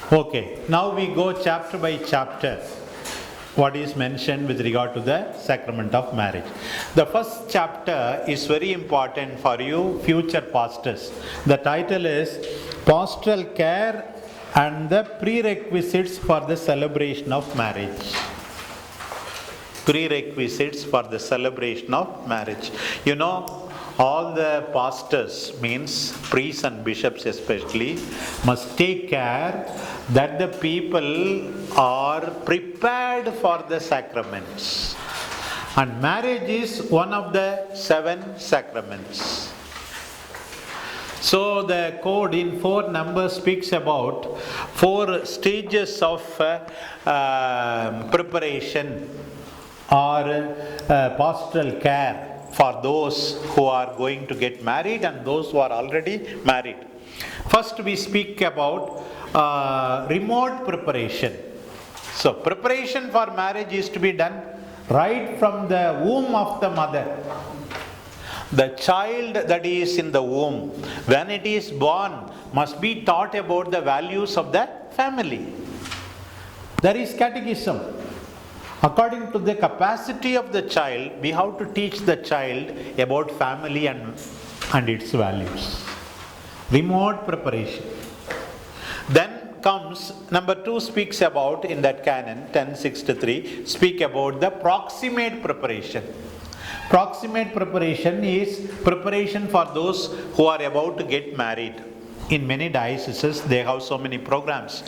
Okay, now we go chapter by chapter. What is mentioned with regard to the sacrament of marriage. The first chapter is very important for you future pastors. The title is Pastoral Care and the Prerequisites for the Celebration of Marriage. Prerequisites for the celebration of marriage. You know, all the pastors, means priests and bishops especially, must take care that the people are prepared for the sacraments. And marriage is one of the 7 sacraments. So the code in 4 numbers speaks about 4 stages of preparation or pastoral care for those who are going to get married and those who are already married. First we speak about remote preparation. So preparation for marriage is to be done right from the womb of the mother. The child that is in the womb, when it is born, must be taught about the values of the family. There is catechism. According to the capacity of the child, we have to teach the child about family and its values. Remote preparation. Then comes number 2 speaks about, in that canon 1063, speak about the proximate preparation. Proximate preparation is preparation for those who are about to get married. In many dioceses they have so many programs.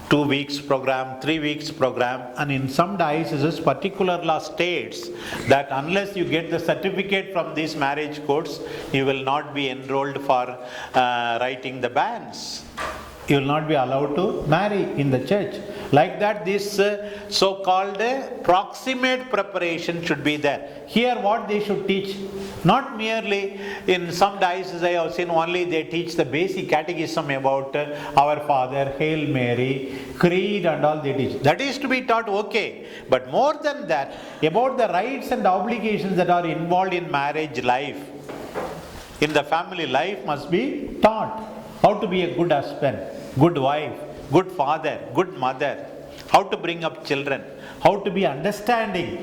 2 weeks program, 3 weeks program, and in some dioceses particular law states that unless you get the certificate from this marriage course, you will not be enrolled for writing the banns. You will not be allowed to marry in the church. Like that, this so-called proximate preparation should be there. Here what they should teach, not merely in some dioceses I have seen only they teach the basic catechism about our Father, Hail Mary, Creed and all they teach. That is to be taught, okay. But more than that, about the rights and obligations that are involved in marriage life, in the family life must be taught. How to be a good husband, good wife, good father, good mother, how to bring up children, how to be understanding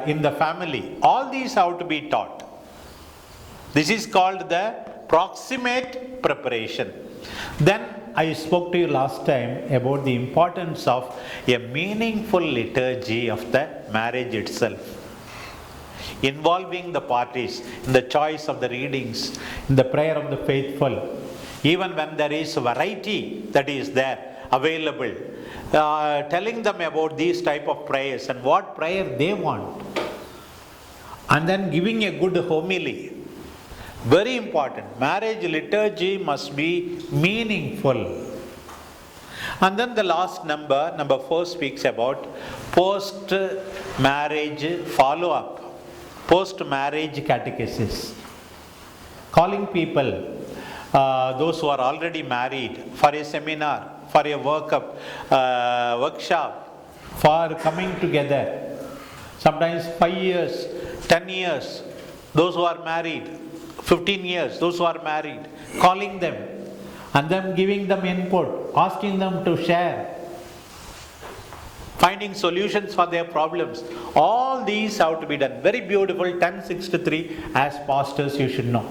in the family. All these have to be taught. This is called the proximate preparation. Then I spoke to you last time about the importance of a meaningful liturgy of the marriage itself, involving the parties in the choice of the readings, in the prayer of the faithful, even when there is variety that is there available, telling them about these type of prayers and what prayer they want, and then giving a good homily. Very important. Marriage liturgy must be meaningful. And then the last number 4 speaks about post-marriage follow-up. Post-marriage catechesis, calling people, those who are already married, for a seminar, for a workshop, for coming together. Sometimes 5 years, 10 years, those who are married, 15 years, those who are married, calling them and then giving them input, asking them to share, finding solutions for their problems. All these have to be done. Very beautiful, 1063, as pastors you should know.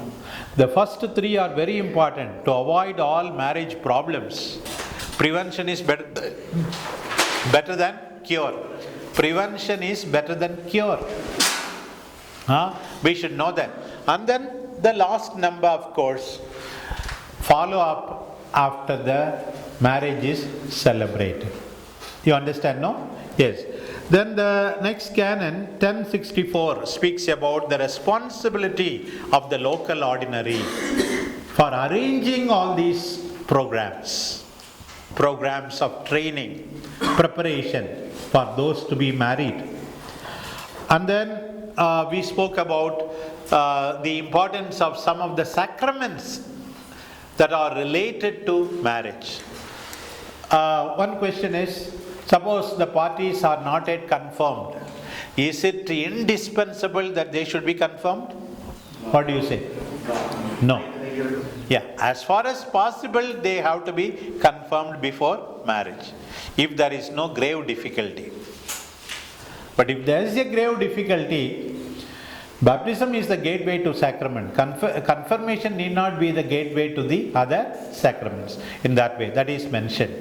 The first 3 are very important to avoid all marriage problems. Prevention is better than cure. Prevention is better than cure. We should know that. And then the last number, of course, follow up after the marriage is celebrated. You understand, no? Yes. Then the next canon, 1064, speaks about the responsibility of the local ordinary for arranging all these programs of training, preparation for those to be married. And then we spoke about the importance of some of the sacraments that are related to marriage. One question is, suppose the parties are not yet confirmed, is it indispensable that they should be confirmed? What do you say? No. Yeah, as far as possible, they have to be confirmed before marriage, if there is no grave difficulty. But if there is a grave difficulty, baptism is the gateway to sacrament. Confirmation need not be the gateway to the other sacraments. In that way, that is mentioned.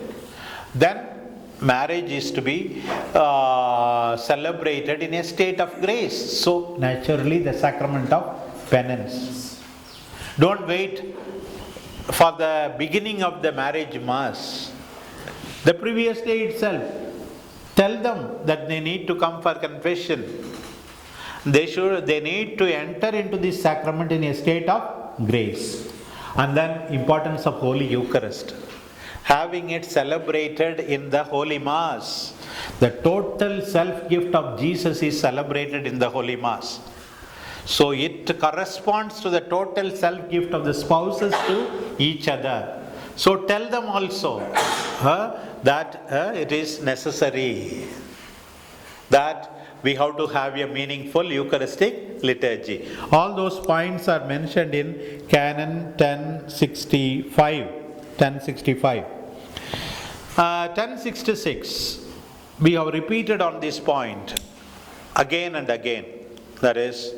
Then marriage is to be celebrated in a state of grace. So naturally the sacrament of penance. Don't wait for the beginning of the marriage mass. The previous day itself, tell them that they need to come for confession. They need to enter into this sacrament in a state of grace. And then importance of Holy Eucharist. Having it celebrated in the Holy Mass. The total self-gift of Jesus is celebrated in the Holy Mass. So it corresponds to the total self-gift of the spouses to each other. So tell them also that it is necessary that we have to have a meaningful Eucharistic liturgy. All those points are mentioned in Canon 1065. 1066, we have repeated on this point again and again. That is,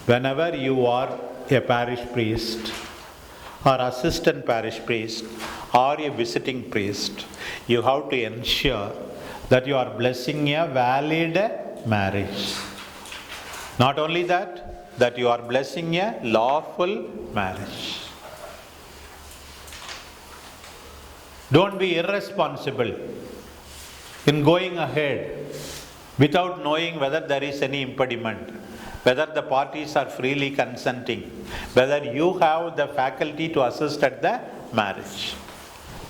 whenever you are a parish priest or assistant parish priest or a visiting priest, you have to ensure that you are blessing a valid marriage. Not only that you are blessing a lawful marriage. Don't be irresponsible in going ahead without knowing whether there is any impediment, whether the parties are freely consenting, whether you have the faculty to assist at the marriage.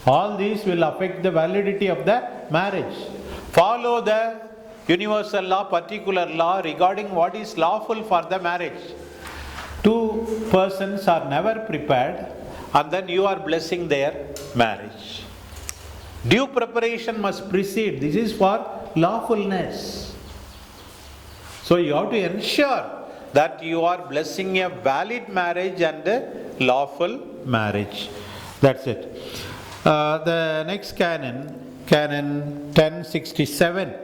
All these will affect the validity of the marriage. Follow the universal law, particular law regarding what is lawful for the marriage. Two persons are never prepared and then you are blessing their marriage. Due preparation must precede. This is for lawfulness. So you have to ensure that you are blessing a valid marriage and a lawful marriage. That's it. The next canon, Canon 1067,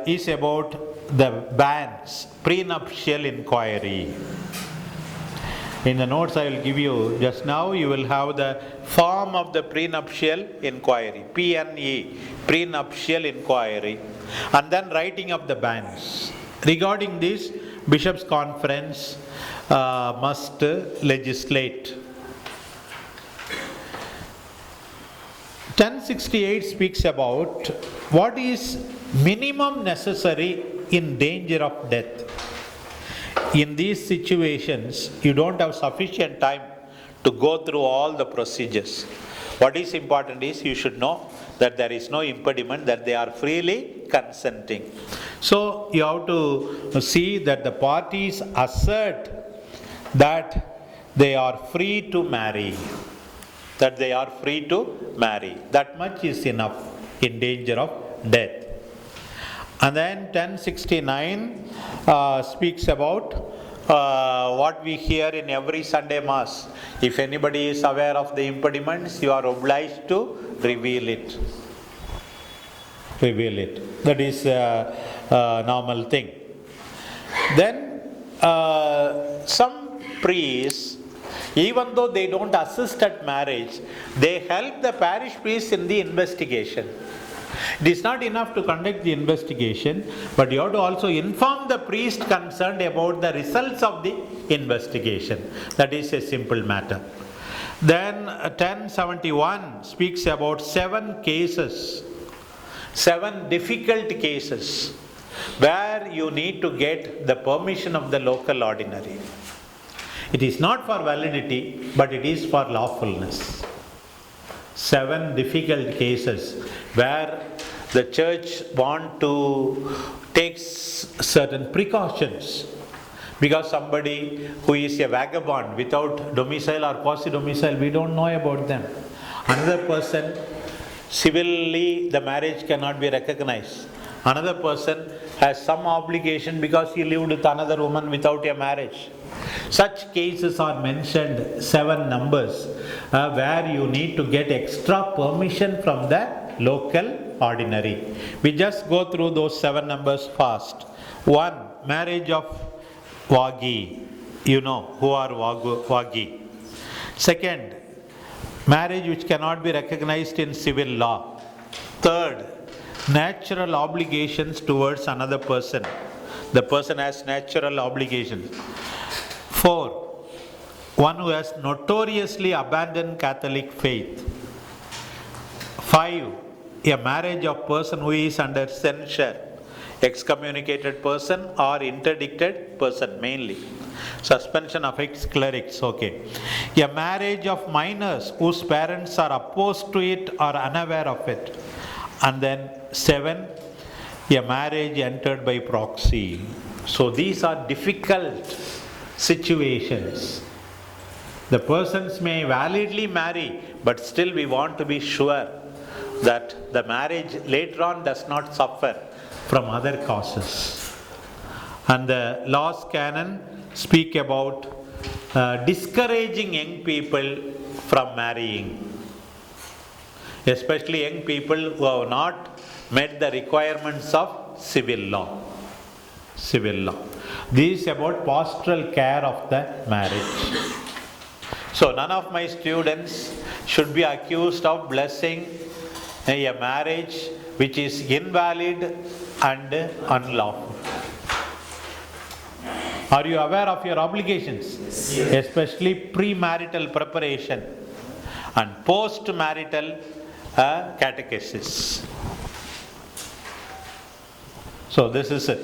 is about the bans, prenuptial inquiry. In the notes I will give you just now, you will have the form of the prenuptial inquiry, PNE, prenuptial inquiry, and then writing of the bans. Regarding this, Bishops' Conference must legislate. 1068 speaks about what is minimum necessary in danger of death. In these situations, you don't have sufficient time to go through all the procedures. What is important is you should know that there is no impediment, that they are freely consenting. So you have to see that the parties assert that they are free to marry. That they are free to marry. That much is enough in danger of death. And then 1069 speaks about what we hear in every Sunday Mass. If anybody is aware of the impediments, you are obliged to reveal it. Reveal it. That is a normal thing. Then some priests, even though they don't assist at marriage, they help the parish priest in the investigation. It is not enough to conduct the investigation, but you have to also inform the priest concerned about the results of the investigation. That is a simple matter. Then 1071 speaks about 7 cases, 7 difficult cases, where you need to get the permission of the local ordinary. It is not for validity, but it is for lawfulness. 7 difficult cases where the church want to take certain precautions, because somebody who is a vagabond without domicile or quasi-domicile, we don't know about them. Another person, civilly the marriage cannot be recognized, Another person has some obligation because he lived with another woman without a marriage. Such cases are mentioned, 7 numbers, where you need to get extra permission from the local ordinary. We just go through those 7 numbers fast. 1. Marriage of Vagi. You know who are Vagi. Second, marriage which cannot be recognized in civil law. Third, natural obligations towards another person. The person has natural obligations. 4. One who has notoriously abandoned Catholic faith. 5. A marriage of person who is under censure, excommunicated person or interdicted person mainly. Suspension of ex-clerics, okay. A marriage of minors whose parents are opposed to it or unaware of it. And then 7, a marriage entered by proxy. So these are difficult situations. The persons may validly marry, but still we want to be sure that the marriage later on does not suffer from other causes. And the laws canon speak about discouraging young people from marrying, especially young people who have not met the requirements of civil law. Civil law. This is about pastoral care of the marriage. So none of my students should be accused of blessing a marriage which is invalid and unlawful. Are you aware of your obligations? Yes. Especially premarital preparation and postmarital catechesis. So this is it.